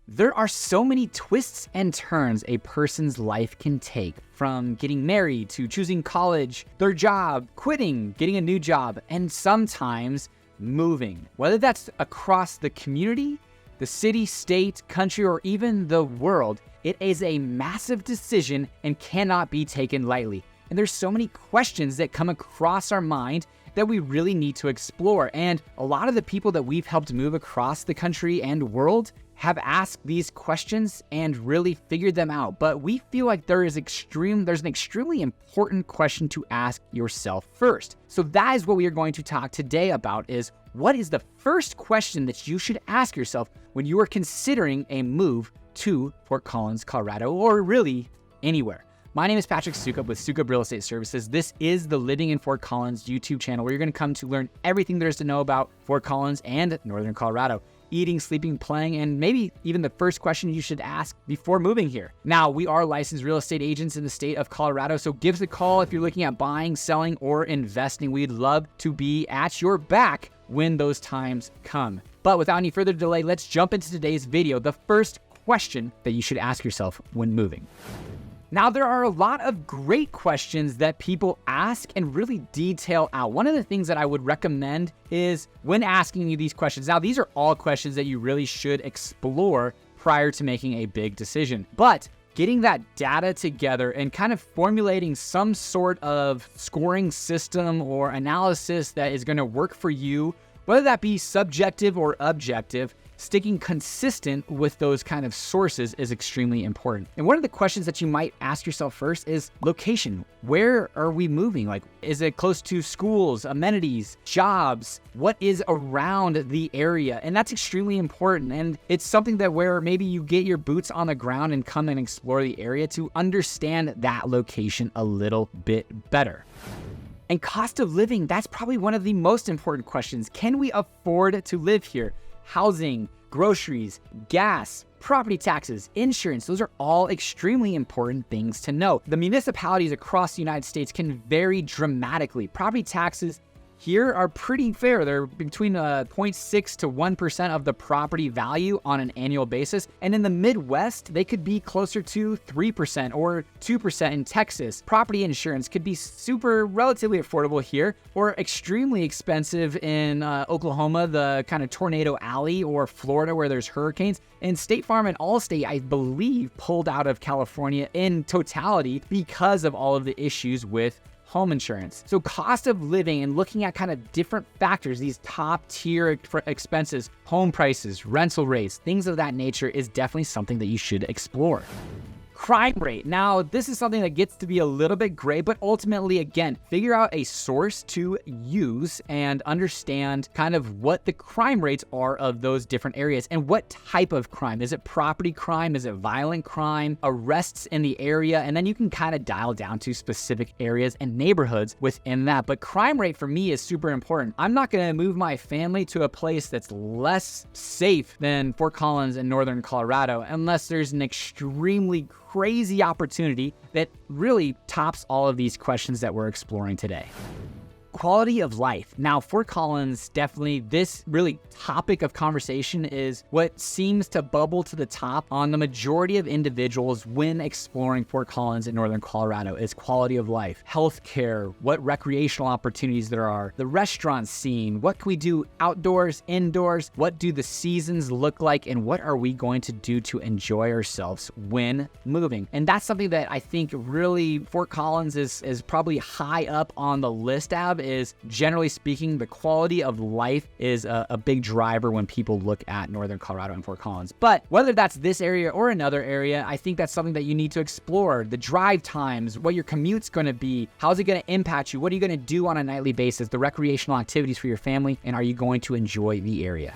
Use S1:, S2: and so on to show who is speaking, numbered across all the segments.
S1: There are so many twists and turns a person's life can take, from getting married to choosing college, their job, quitting, getting a new job, and sometimes moving. Whether that's across the community, the city, state, country, or even the world, it is a massive decision and cannot be taken lightly. And there's so many questions that come across our mind that we really need to explore. And a lot of the people that we've helped move across the country and world have asked these questions and really figured them out. But we feel like there's an extremely important question to ask yourself first. So that is what we are going to talk today about, is what is the first question that you should ask yourself when you are considering a move to Fort Collins, Colorado, or really anywhere. My name is Patrick Soukup with Soukup Real Estate Services. This is the Living in Fort Collins YouTube channel where you're going to come to learn everything there is to know about Fort Collins and Northern Colorado. Eating, sleeping, playing, and maybe even the first question you should ask before moving here. Now, we are licensed real estate agents in the state of Colorado, so give us a call if you're looking at buying, selling, or investing. We'd love to be at your back when those times come. But without any further delay, let's jump into today's video. The first question that you should ask yourself when moving. Now, there are a lot of great questions that people ask and really detail out. One of the things that I would recommend is when asking you these questions. Now, these are all questions that you really should explore prior to making a big decision. But getting that data together and kind of formulating some sort of scoring system or analysis that is going to work for you, whether that be subjective or objective, sticking consistent with those kind of sources is extremely important. And one of the questions that you might ask yourself first is location. Where are we moving? Like, is it close to schools, amenities, jobs? What is around the area? And that's extremely important. And it's something that where maybe you get your boots on the ground and come and explore the area to understand that location a little bit better. And cost of living, that's probably one of the most important questions. Can we afford to live here? Housing, groceries, gas, property taxes, insurance, those are all extremely important things to know. The municipalities across the United States can vary dramatically. Property taxes here are pretty fair. They're between 0.6 to 1% of the property value on an annual basis. And in the Midwest, they could be closer to 3% or 2% in Texas. Property insurance could be relatively affordable here, or extremely expensive in Oklahoma, the kind of tornado alley, or Florida where there's hurricanes. And State Farm and Allstate, I believe, pulled out of California in totality because of all of the issues with home insurance. So cost of living and looking at kind of different factors, these top tier expenses, home prices, rental rates, things of that nature is definitely something that you should explore. Crime rate. Now, this is something that gets to be a little bit gray, but ultimately, again, figure out a source to use and understand kind of what the crime rates are of those different areas and what type of crime. Is it property crime? Is it violent crime? Arrests in the area? And then you can kind of dial down to specific areas and neighborhoods within that. But crime rate for me is super important. I'm not going to move my family to a place that's less safe than Fort Collins in Northern Colorado unless there's an extremely crazy opportunity that really tops all of these questions that we're exploring today. Quality of life. Now, Fort Collins, definitely this really topic of conversation is what seems to bubble to the top on the majority of individuals when exploring Fort Collins in Northern Colorado is quality of life, healthcare, what recreational opportunities there are, the restaurant scene, what can we do outdoors, indoors, what do the seasons look like, and what are we going to do to enjoy ourselves when moving. And that's something that I think really Fort Collins is probably high up on the list of, is generally speaking, the quality of life is a big driver when people look at Northern Colorado and Fort Collins. But whether that's this area or another area, I think that's something that you need to explore. The drive times, what your commute's going to be, how's it going to impact you, what are you going to do on a nightly basis, the recreational activities for your family, and are you going to enjoy the area?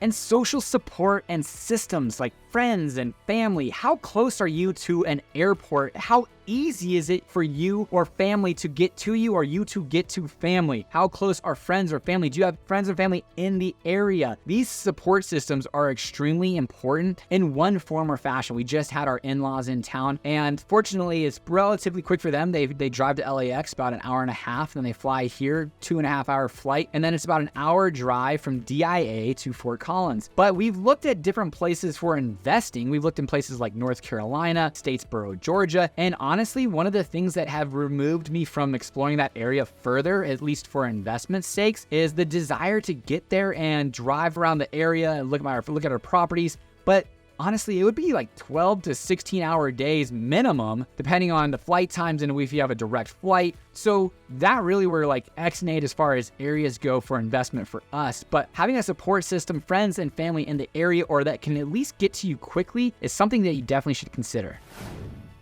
S1: And social support and systems like friends and family. How close are you to an airport? How easy is it for you or family to get to you, or you to get to family? How close are friends or family? Do you have friends or family in the area? These support systems are extremely important in one form or fashion. We just had our in-laws in town, and fortunately it's relatively quick for them. They drive to LAX about an hour and a half, then they fly here, 2.5 hour flight, and then it's about an hour drive from DIA to Fort Collins. But we've looked at different places for investing. We've looked in places like North Carolina, Statesboro, Georgia, and honestly, one of the things that have removed me from exploring that area further, at least for investment sakes, is the desire to get there and drive around the area and look at our properties. But honestly, it would be like 12 to 16 hour days minimum, depending on the flight times and if you have a direct flight. So that really were like X-nate as far as areas go for investment for us. But having a support system, friends and family in the area, or that can at least get to you quickly, is something that you definitely should consider.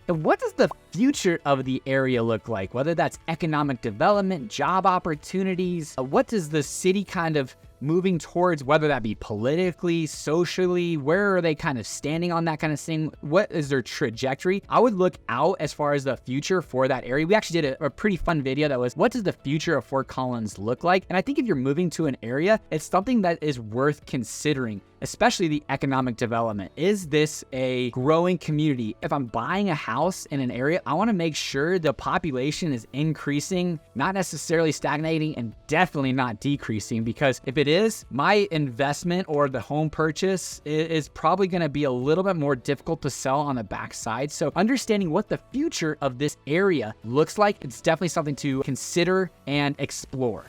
S1: And what does the future of the area look like? Whether that's economic development, job opportunities, what does the city kind of moving towards, whether that be politically, socially, where are they kind of standing on that kind of thing? What is their trajectory? I would look out as far as the future for that area. We actually did a pretty fun video that was, what does the future of Fort Collins look like? And I think if you're moving to an area, it's something that is worth considering, especially the economic development. Is this a growing community? If I'm buying a house in an area, I want to make sure the population is increasing, not necessarily stagnating, and definitely not decreasing, because if it is, my investment or the home purchase is probably going to be a little bit more difficult to sell on the backside. So understanding what the future of this area looks like, it's definitely something to consider and explore.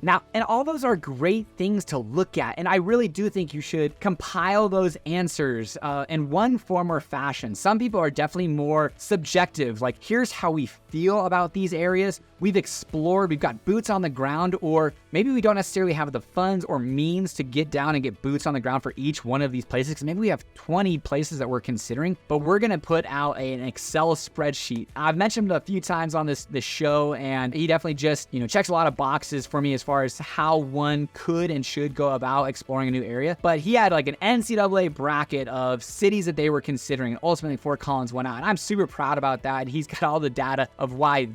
S1: Now, and all those are great things to look at, and I really do think you should compile those answers in one form or fashion. Some people are definitely more subjective, like here's how we feel about these areas. We've explored, we've got boots on the ground, or maybe we don't necessarily have the funds or means to get down and get boots on the ground for each one of these places, because maybe we have 20 places that we're considering, but we're gonna put out an Excel spreadsheet. I've mentioned him a few times on this show, and he definitely just, checks a lot of boxes for me as far as how one could and should go about exploring a new area. But he had like an NCAA bracket of cities that they were considering, and ultimately Fort Collins went out. And I'm super proud about that. He's got all the data of why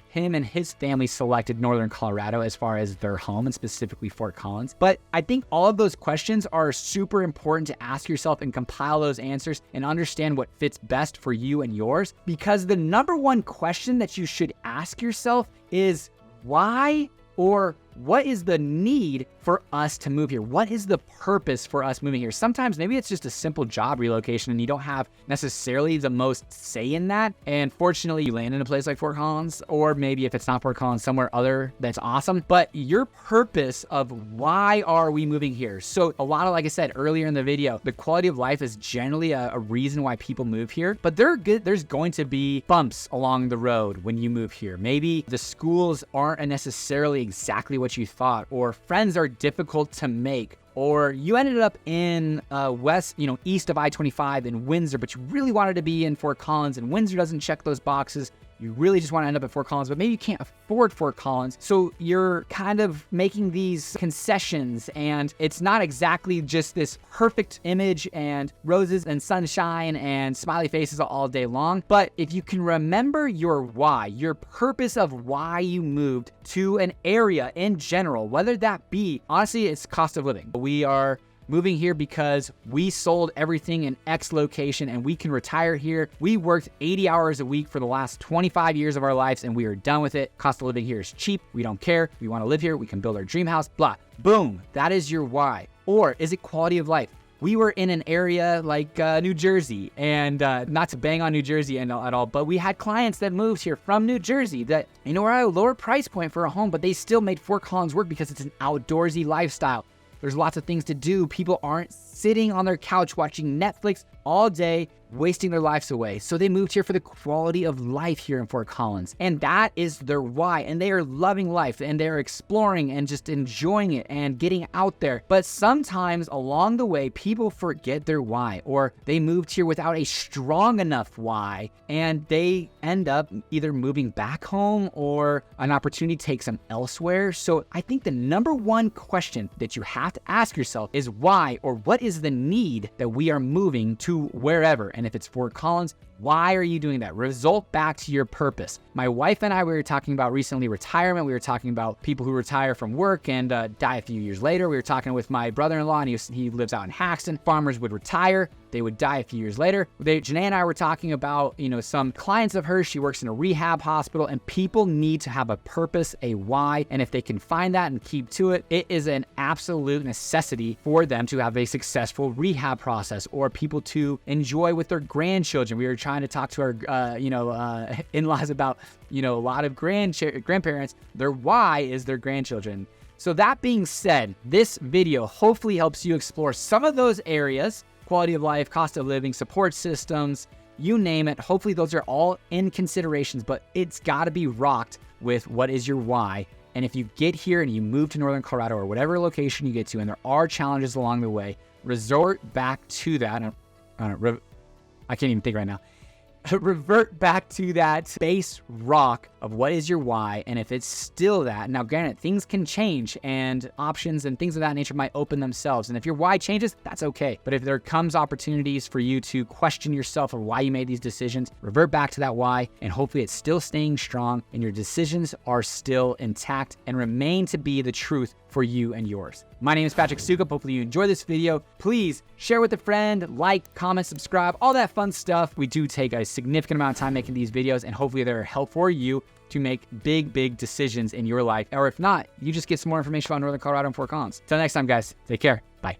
S1: him and his family selected Northern Colorado as far as their home, and specifically Fort Collins. But I think all of those questions are super important to ask yourself and compile those answers and understand what fits best for you and yours. Because the number one question that you should ask yourself is why, or what is the need for us to move here? What is the purpose for us moving here? Sometimes maybe it's just a simple job relocation and you don't have necessarily the most say in that. And fortunately, you land in a place like Fort Collins, or maybe if it's not Fort Collins, somewhere other that's awesome. But your purpose of why are we moving here? So a lot of, like I said earlier in the video, the quality of life is generally a reason why people move here. But there's going to be bumps along the road when you move here. Maybe the schools aren't necessarily exactly what you thought, or friends are difficult to make, or you ended up in east of I-25 in Windsor, but you really wanted to be in Fort Collins, and Windsor doesn't check those boxes. You really just want to end up at Fort Collins, but maybe you can't afford Fort Collins. So you're kind of making these concessions, and it's not exactly just this perfect image and roses and sunshine and smiley faces all day long. But if you can remember your why, your purpose of why you moved to an area in general, whether that be, honestly, it's cost of living. We are moving here because we sold everything in X location and we can retire here. We worked 80 hours a week for the last 25 years of our lives and we are done with it. Cost of living here is cheap. We don't care. We want to live here. We can build our dream house, blah. Boom. That is your why. Or is it quality of life? We were in an area like New Jersey, and not to bang on New Jersey at all, but we had clients that moved here from New Jersey that, were at a lower price point for a home, but they still made Fort Collins work because it's an outdoorsy lifestyle. There's lots of things to do. People aren't sitting on their couch watching Netflix all day, wasting their lives away. So they moved here for the quality of life here in Fort Collins. And that is their why. And they are loving life and they're exploring and just enjoying it and getting out there. But sometimes along the way, people forget their why, or they moved here without a strong enough why. And they end up either moving back home or an opportunity takes them elsewhere. So I think the number one question that you have to ask yourself is why, or what is the need that we are moving to wherever. And And if it's Fort Collins, why are you doing that? Result back to your purpose. My wife and I, we were talking about recently retirement. We were talking about people who retire from work and die a few years later. We were talking with my brother-in-law, and he lives out in Haxton. Farmers would retire. They would die a few years later. Janae and I were talking about, some clients of hers. She works in a rehab hospital, and people need to have a purpose, a why. And if they can find that and keep to it, it is an absolute necessity for them to have a successful rehab process, or people to enjoy with their grandchildren. We were trying to talk to our, in-laws about, a lot of grandparents. Their why is their grandchildren. So that being said, this video hopefully helps you explore some of those areas: quality of life, cost of living, support systems, you name it. Hopefully those are all in considerations, but it's got to be rocked with what is your why. And if you get here and you move to Northern Colorado or whatever location you get to, and there are challenges along the way, resort back to that. I can't even think right now. Revert back to that base rock of what is your why. And if it's still that, now granted, things can change and options and things of that nature might open themselves. And if your why changes, that's okay. But if there comes opportunities for you to question yourself or why you made these decisions, revert back to that why, and hopefully it's still staying strong and your decisions are still intact and remain to be the truth for you and yours. My name is Patrick Soukup. Hopefully you enjoy this video. Please share with a friend, like, comment, subscribe, all that fun stuff. We do take a significant amount of time making these videos, and hopefully they're helpful for you to make big decisions in your life. Or if not, you just get some more information about Northern Colorado and Fort Collins. Till next time, guys, take care. Bye.